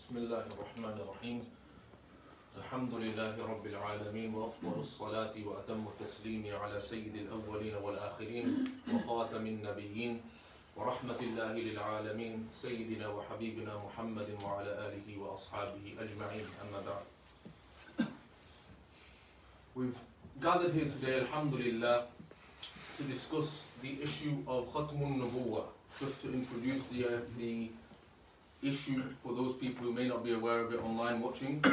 بسم الله الرحمن الرحيم الحمد لله رب العالمين وأفضل الصلاة وأتم التسليم على سيد الأولين والآخرين وخاتم النبيين ورحمة الله للعالمين سيدنا وحبيبنا محمد وعلى آله وأصحابه أجمعين أما بعد. We've gathered here today, alhamdulillah, to discuss the issue of Khatmun Nabuwat. Just to introduce the issue for those people who may not be aware of it online watching,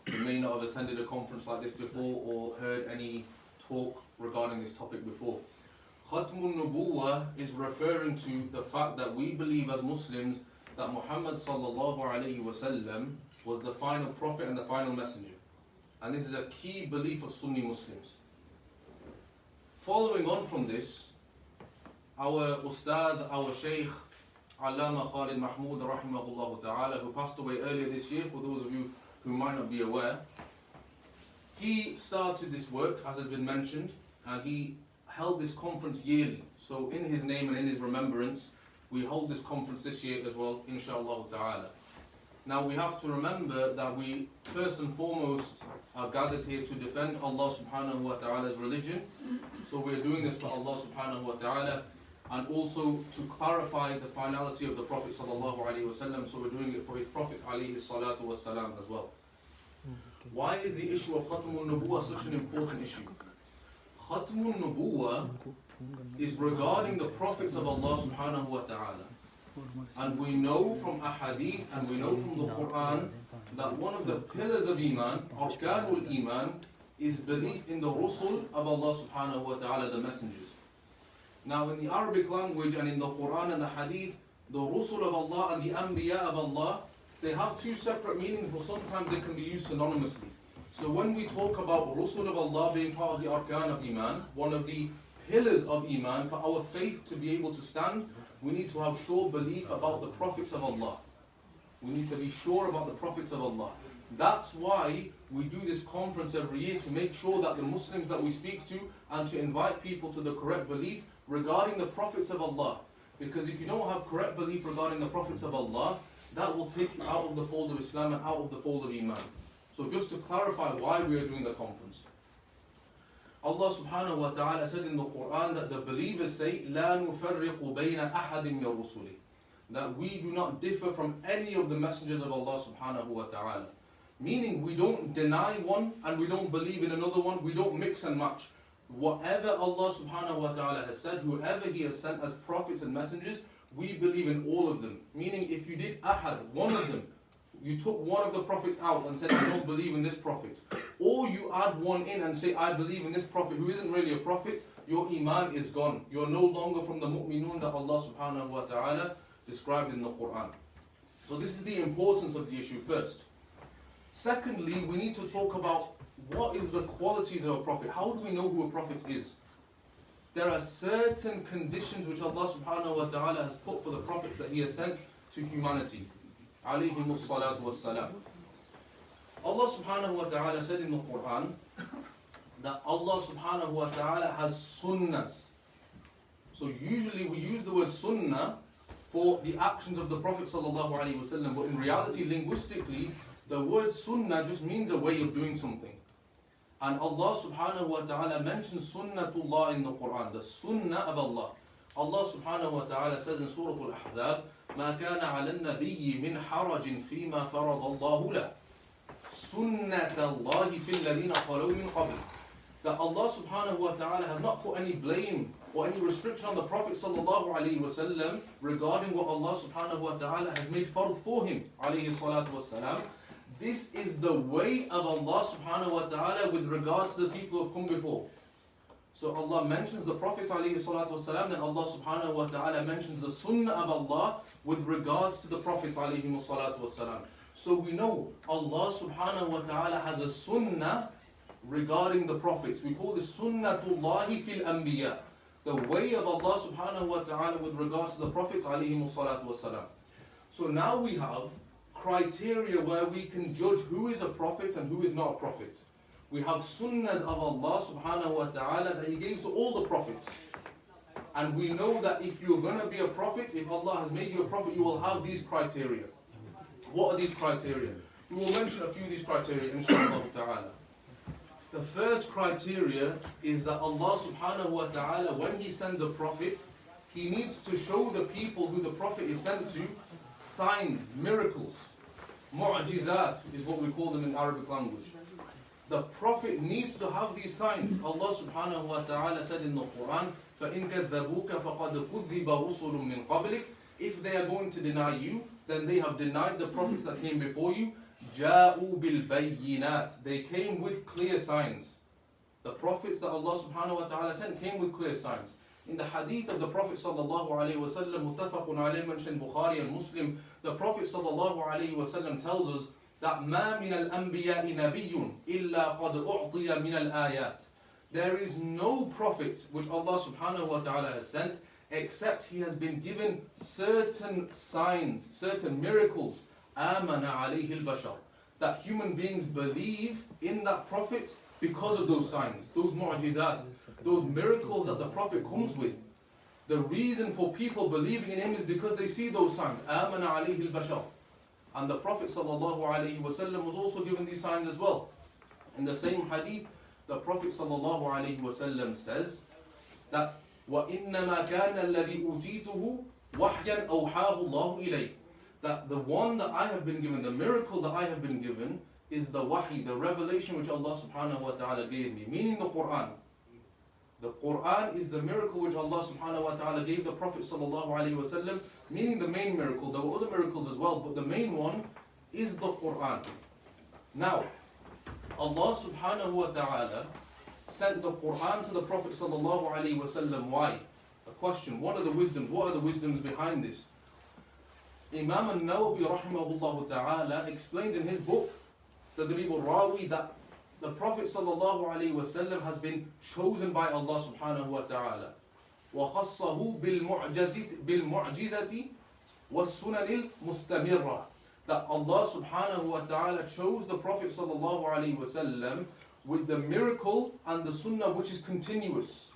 who may not have attended a conference like this before or heard any talk regarding this topic before. Khatmun Nabuwat is referring to the fact that we believe as Muslims that Muhammad sallallahu alayhi wasallam was the final prophet and the final messenger. And this is a key belief of Sunni Muslims. Following on from this, our Ustad, our Shaykh, Mahmoud rahimahullah ta'ala, who passed away earlier this year, for those of you who might not be aware, he started this work, as has been mentioned, and he held this conference yearly. So in his name and in his remembrance, we hold this conference this year as well, inshallah ta'ala. Now we have to remember that we first and foremost are gathered here to defend Allah subhanahu wa ta'ala's religion. So we're doing this for Allah subhanahu wa ta'ala, and also to clarify the finality of the Prophet sallallahu alaihi wasallam. So we're doing it for his Prophet alayhi salatu wasalam as well. Why is the issue of Khatmun Nabuwat such an important issue? Khatmun Nabuwat is regarding the prophets of Allah subhanahu wa ta'ala. And we know from ahadith and we know from the Quran that one of the pillars of Iman, Arkanul Iman, is belief in the Rusul of Allah subhanahu wa ta'ala, the messengers. Now in the Arabic language and in the Quran and the Hadith, the Rusul of Allah and the Anbiya of Allah, they have two separate meanings, but sometimes they can be used synonymously. So when we talk about Rusul of Allah being part of the Arkan of Iman, one of the pillars of Iman, for our faith to be able to stand, we need to have sure belief about the prophets of Allah. We need to be sure about the prophets of Allah. That's why we do this conference every year, to make sure that the Muslims that we speak to and to invite people to the correct belief regarding the prophets of Allah. Because if you don't have correct belief regarding the prophets of Allah, that will take you out of the fold of Islam and out of the fold of Iman. So just to clarify why we are doing the conference. Allah subhanahu wa ta'ala said in the Quran that the believers say, لا نفرق بين أحد من رسله, that we do not differ from any of the messengers of Allah subhanahu wa ta'ala. Meaning we don't deny one and we don't believe in another one, we don't mix and match. Whatever Allah subhanahu wa ta'ala has said, whoever He has sent as prophets and messengers, we believe in all of them. Meaning if you did ahad, one of them, you took one of the prophets out and said, I don't believe in this prophet, or you add one in and say, I believe in this prophet who isn't really a prophet, your iman is gone. You're no longer from the mu'minun that Allah subhanahu wa ta'ala described in the Quran. So this is the importance of the issue first. Secondly, we need to talk about what is the qualities of a prophet. How do we know who a prophet is? There are certain conditions which Allah subhanahu wa ta'ala has put for the prophets that He has sent to humanity. Alayhimus salatu wassalam. Allah subhanahu wa ta'ala said in the Quran that Allah subhanahu wa ta'ala has sunnahs. So usually we use the word sunnah for the actions of the Prophet sallallahu alaihi wasallam, but in reality, linguistically, the word sunnah just means a way of doing something. And Allah subhanahu wa ta'ala mentions sunnatullah in the Quran, the sunnah of Allah. Allah subhanahu wa ta'ala says in Surah Al-Ahzab, ما كان على النبي من حرج فيما فرض الله له سنة الله في الذين خلوا من قبل. That Allah subhanahu wa ta'ala has not put any blame or any restriction on the Prophet sallallahu alaihi wasallam regarding what Allah subhanahu wa ta'ala has made fard for him, alayhi salatu wassalam. This is the way of Allah subhanahu wa ta'ala with regards to the people who have come before. So Allah mentions the Prophet alayhi salatu wasalam, then Allah subhanahu wa ta'ala mentions the sunnah of Allah with regards to the Prophet alayhi salatu wasalam. So we know Allah subhanahu wa ta'ala has a sunnah regarding the prophets. We call this sunnatullahi fil anbiya, the way of Allah subhanahu wa ta'ala with regards to the Prophets alayhi salatu wasalam. So now we have criteria where we can judge who is a prophet and who is not a prophet. We have sunnahs of Allah subhanahu wa ta'ala that He gave to all the prophets. And we know that if you're going to be a prophet, if Allah has made you a prophet, you will have these criteria. What are these criteria? We will mention a few of these criteria, inshallah ta'ala. The first criteria is that Allah subhanahu wa ta'ala, when He sends a prophet, He needs to show the people who the prophet is sent to signs, miracles. Mu'jizat is what we call them in Arabic language. The prophet needs to have these signs. Allah subhanahu wa ta'ala said in the Quran, فَإِن كَذَّبُوكَ فَقَدْ كُذِّبَ رُسُلٌ مِّن قَبْلِكَ. If they are going to deny you, then they have denied the prophets that came before you. جَاءُوا بِالْبَيِّنَاتِ. They came with clear signs. The prophets that Allah subhanahu wa ta'ala sent came with clear signs. In the hadith of the Prophet sallallahu alayhi wa sallam, muttafaqun alayhi, mentioned Bukhari and Muslim, the Prophet sallallahu alayhi wa sallam tells us that مَا مِنَ الْأَنْبِيَاءِ نَبِيٌّ إِلَّا قَدْ أُعْطِيَ مِنَ الْآيَاتِ. There is no prophet which Allah subhanahu wa ta'ala has sent except he has been given certain signs, certain miracles, آمَنَ عَلَيْهِ الْبَشَرِ, that human beings believe in that prophet because of those signs, those mu'jizat, those miracles that the prophet comes with. The reason for people believing in him is because they see those signs. آمَنَ عَلَيْهِ الْبَشَرِ. And the Prophet sallallahu alayhi wa sallam was also given these signs as well. In the same hadith, the Prophet sallallahu alayhi wa sallam says that وَإِنَّمَا كَانَ الَّذِي أُوتِيتُهُ وَحْيًا أَوْحَاهُ اللَّهُ إِلَيْهِ. That the one that I have been given, the miracle that I have been given, is the wahi, the revelation which Allah subhanahu wa ta'ala gave me, meaning the Quran. The Quran is the miracle which Allah subhanahu wa ta'ala gave the Prophet sallallahu alayhi wa sallam, meaning the main miracle. There were other miracles as well, but the main one is the Quran. Now, Allah subhanahu wa ta'ala sent the Quran to the Prophet sallallahu alayhi wa sallam. Why? A question. What are the wisdoms? What are the wisdoms behind this? Imam al-Nawawi rahimahullah ta'ala explains in his book, Tadrib al-Rawi, that the Prophet sallallahu alayhi wa sallam has been chosen by Allah subhanahu wa ta'ala. وَخَصَّهُ بِالْمُعْجِزَةِ وَالسُّنَنِ الْمُسْتَمِرَّةِ. That Allah subhanahu wa ta'ala chose the Prophet sallallahu alayhi wa sallam with the miracle and the sunnah which is continuous.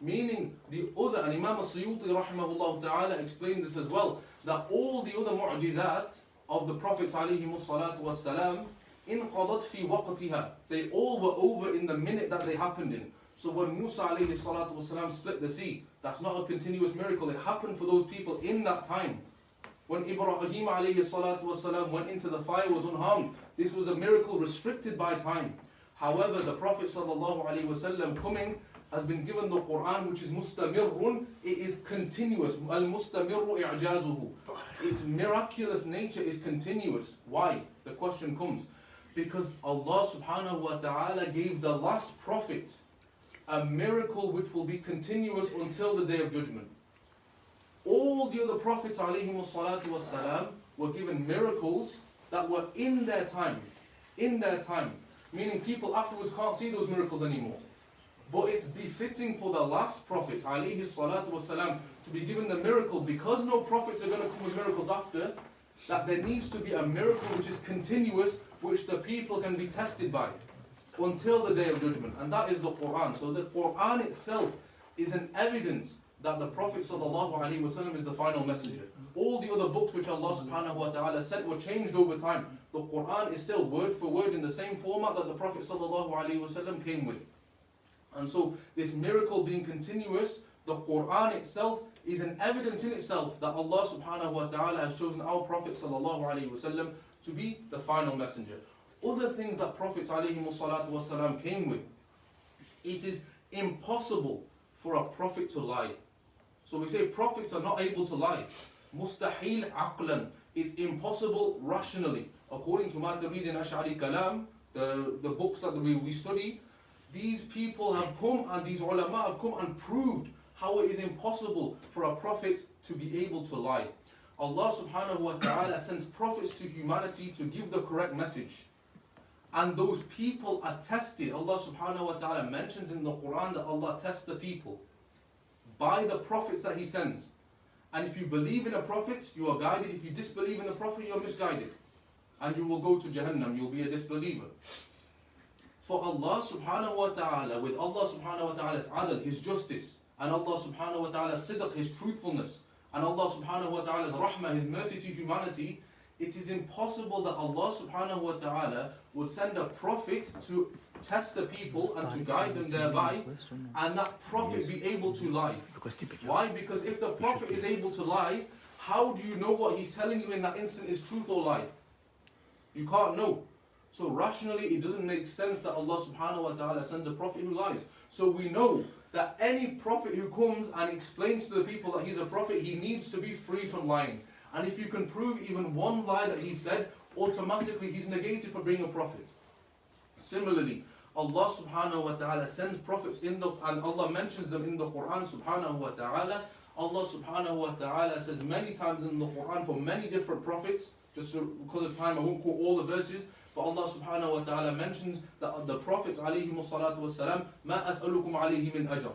Meaning the other, and Imam al-Suyuti rahimahullah ta'ala explains this as well, that all the other mu'jizat of the Prophet alayhi salatu was salam, انقضت في وقتها. They all were over in the minute that they happened in. So when Musa alayhi salatu wasalam split the sea, that's not a continuous miracle. It happened for those people in that time. When Ibrahim alayhi salatu wasalam went into the fire, was unharmed. This was a miracle restricted by time. However, the Prophet sallallahu alayhi wasallam coming has been given the Quran, which is mustamirrun. It is continuous. Al-mustamirru i'jazuhu. Its miraculous nature is continuous. Why? The question comes. Because Allah subhanahu wa ta'ala gave the last prophet a miracle which will be continuous until the day of judgment. All the other prophets alayhimu salatu wassalam were given miracles that were in their time. In their time. Meaning people afterwards can't see those miracles anymore. But it's befitting for the last prophet alayhi salatu wassalam to be given the miracle, because no prophets are going to come with miracles after, that there needs to be a miracle which is continuous, which the people can be tested by until the day of judgment. And that is the Quran. So the Quran itself is an evidence that the Prophet ﷺ is the final messenger. All the other books which Allah subhanahu wa ta'ala sent were changed over time. The Quran is still word for word in the same format that the Prophet ﷺ came with. And so this miracle being continuous, the Quran itself is an evidence in itself that Allah subhanahu wa ta'ala has chosen our Prophet ﷺ to be the final messenger. Other things that Prophets ﷺ came with, it is impossible for a prophet to lie. So we say prophets are not able to lie. Mustahil aqlan, it's impossible rationally. According to Maturid and Ash'ari Kalam, the books that we study, these people have come and these ulama have come and proved how it is impossible for a prophet to be able to lie. Allah subhanahu wa ta'ala sends prophets to humanity to give the correct message. And those people are tested. Allah subhanahu wa ta'ala mentions in the Quran that Allah tests the people by the prophets that He sends. And if you believe in a prophet, you are guided. If you disbelieve in the prophet, you are misguided. And you will go to Jahannam, you will be a disbeliever. For Allah subhanahu wa ta'ala, with Allah subhanahu wa ta'ala's adl, His justice, and Allah subhanahu wa ta'ala's sidq, His truthfulness, and Allah subhanahu wa ta'ala's rahmah, His mercy to humanity, it is impossible that Allah subhanahu wa ta'ala would send a prophet to test the people and to guide them thereby, and that prophet be able to lie. Why? Because if the prophet is able to lie, how do you know what he's telling you in that instant is truth or lie? You can't know. So rationally, it doesn't make sense that Allah subhanahu wa ta'ala sends a prophet who lies. So we know that any prophet who comes and explains to the people that he's a prophet, he needs to be free from lying. And if you can prove even one lie that he said, automatically he's negated for being a prophet. Similarly, Allah subhanahu wa ta'ala sends prophets and Allah mentions them in the Quran subhanahu wa ta'ala. Allah subhanahu wa ta'ala says many times in the Quran for many different prophets, because of time I won't quote all the verses, but Allah subhanahu wa ta'ala mentions that the prophets alayhi salatu wassalam, مَا أَسْأَلُكُمْ عَلَيْهِ مِنْ أَجْرٍ.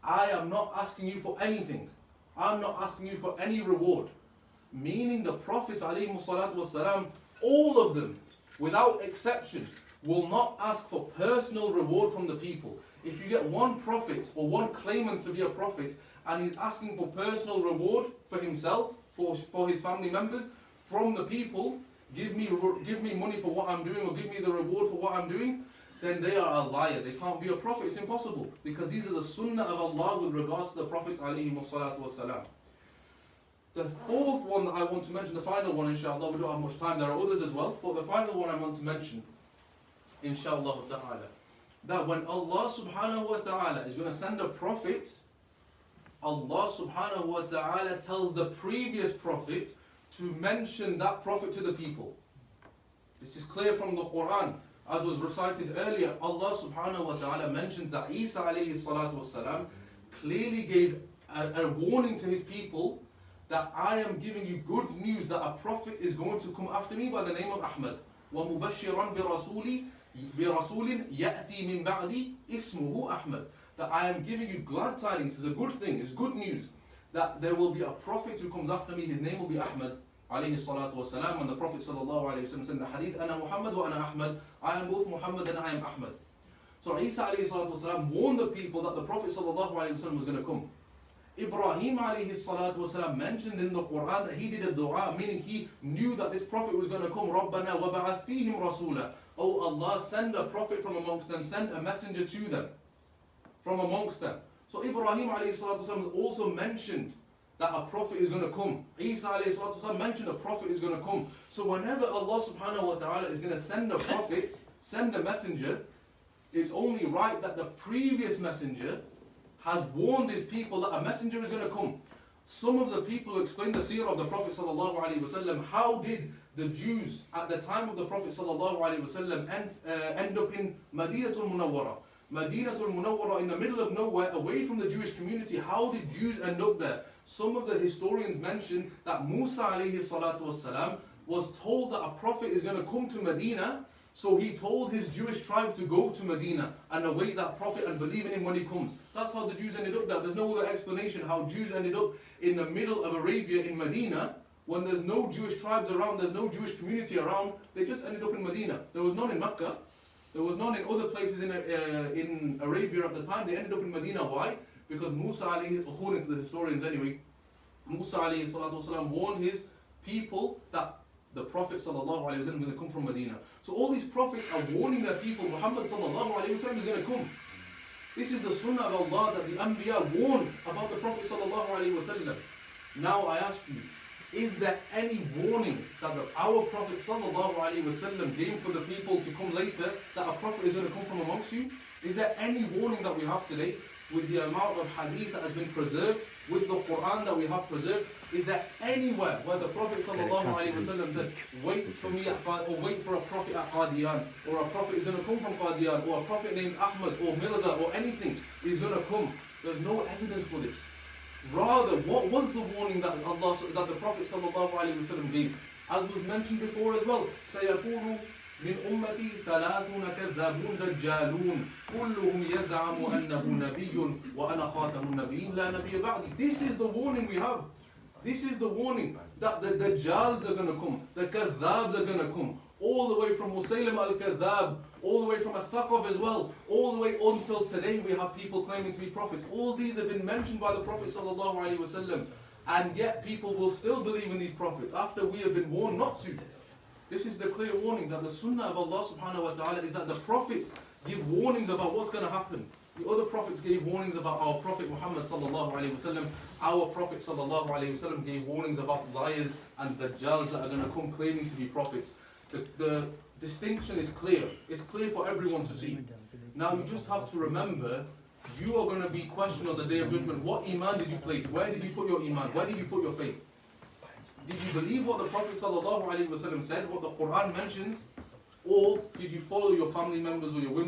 I am not asking you for anything. I'm not asking you for any reward. Meaning the prophets alayhi salatu wassalam, all of them, without exception, will not ask for personal reward from the people. If you get one prophet or one claimant to be a prophet and he's asking for personal reward for himself, for his family members, from the people, give me money for what I'm doing or give me the reward for what I'm doing, then they are a liar. They can't be a prophet. It's impossible. Because these are the sunnah of Allah with regards to the prophets alayhi salatu wassalam. The fourth one that I want to mention, the final one inshallah, we don't have much time, there are others as well, but the final one I want to mention, inshallah ta'ala, that when Allah subhanahu wa ta'ala is going to send a prophet, Allah subhanahu wa ta'ala tells the previous prophet to mention that prophet to the people. This is clear from the Quran. As was recited earlier, Allah subhanahu wa ta'ala mentions that Isa alayhi salatu wasalam clearly gave a warning to his people that I am giving you good news that a prophet is going to come after me by the name of Ahmed. وَمُبَشِّرًا بِرَسُولٍ يَأْتِي مِن بَعْدِ اسْمُهُ Ahmed. That I am giving you glad tidings. It's a good thing, it's good news. That there will be a prophet who comes after me, his name will be Ahmed. Alayhi salatu wasalam. And the Prophet sallallahu alayhi wa sallam said in the hadith, أَنَا مُحَمَّد وَأَنَا Ahmed. I am both Muhammad and I am Ahmed. So Isa alayhi salatu wasalam warned the people that the Prophet sallallahu alayhi wa sallam was going to come. Ibrahim alayhi salatu wasalam mentioned in the Quran that he did a dua, meaning he knew that this prophet was going to come. رَبَّنَا وَبَعَثْ فِيهِمْ رَسُولًا. Oh Allah, send a prophet from amongst them, send a messenger to them, from amongst them. So Ibrahim alayhi salatu wasalam also mentioned that a prophet is going to come. Isa alayhi salatu wasalam mentioned a prophet is going to come. So whenever Allah subhanahu wa ta'ala is going to send a prophet, send a messenger, it's only right that the previous messenger has warned his people that a messenger is going to come. Some of the people who explain the seerah of the Prophet sallallahu alaihi wasallam, how did the Jews at the time of the Prophet sallallahu alaihi wasallam end up in Madinatul Munawwara? Madinatul Munawwara, in the middle of nowhere, away from the Jewish community. How did Jews end up there? Some of the historians mention that Musa alayhi salatu wasalam was told that a prophet is going to come to Medina, so he told his Jewish tribe to go to Medina and await that prophet and believe in him when he comes. That's how the Jews ended up there. There's no other explanation how Jews ended up in the middle of Arabia in Medina when there's no Jewish tribes around, there's no Jewish community around. They just ended up in Medina. There was none in Mecca. There was none in other places in Arabia at the time. They ended up in Medina. Why? Because Musa alayhi, according to the historians anyway, Musa alayhi salatu wasalam warned his people that the Prophet sallallahu alayhi wa sallam is going to come from Medina. So all these prophets are warning their people, Muhammad sallallahu alayhi wa sallam is going to come. This is the sunnah of Allah that the Anbiya warn about the Prophet sallallahu alayhi wa sallam. Now I ask you, is there any warning that our Prophet sallallahu alayhi wa sallam gave for the people to come later, that a Prophet is going to come from amongst you? Is there any warning that we have today with the amount of hadith that has been preserved, with the Quran that we have preserved? Is there anywhere where the Prophet sallallahu alaihi wasallam said, wait for me or wait for a prophet at Qadian, or a prophet is going to come from Qadian, or a prophet named Ahmed or Mirza or anything is going to come? There's no evidence for this. Rather, what was the warning that the Prophet sallallahu alaihi wasallam gave? As was mentioned before as well, سيقول من أمتي 30 كذابون دجالون كلهم يزعم أنه نبي وأنا خاتم النبيين لا نبي بعدي. This is the warning we have. This is the warning that the Dajjals are going to come, the Kadhabs are going to come, all the way from Musaylim al-Kadhab, all the way from Al-Thaqaf as well, all the way until today we have people claiming to be prophets. All these have been mentioned by the Prophet sallallahu alaihi wasallam. And yet people will still believe in these prophets after we have been warned not to. This is the clear warning that the sunnah of Allah subhanahu wa ta'ala is that the prophets give warnings about what's going to happen. The other prophets gave warnings about our Prophet Muhammad sallallahu alayhi wasallam. Our Prophet sallallahu alayhi wasallam gave warnings about liars and dajjals that are going to come claiming to be prophets. The distinction is clear. It's clear for everyone to see. Now you just have to remember, you are going to be questioned on the Day of Judgment. What iman did you place? Where did you put your iman? Where did you put your faith? Did you believe what the Prophet sallallahu alayhi wasallam said, what the Quran mentions? Or did you follow your family members or your women?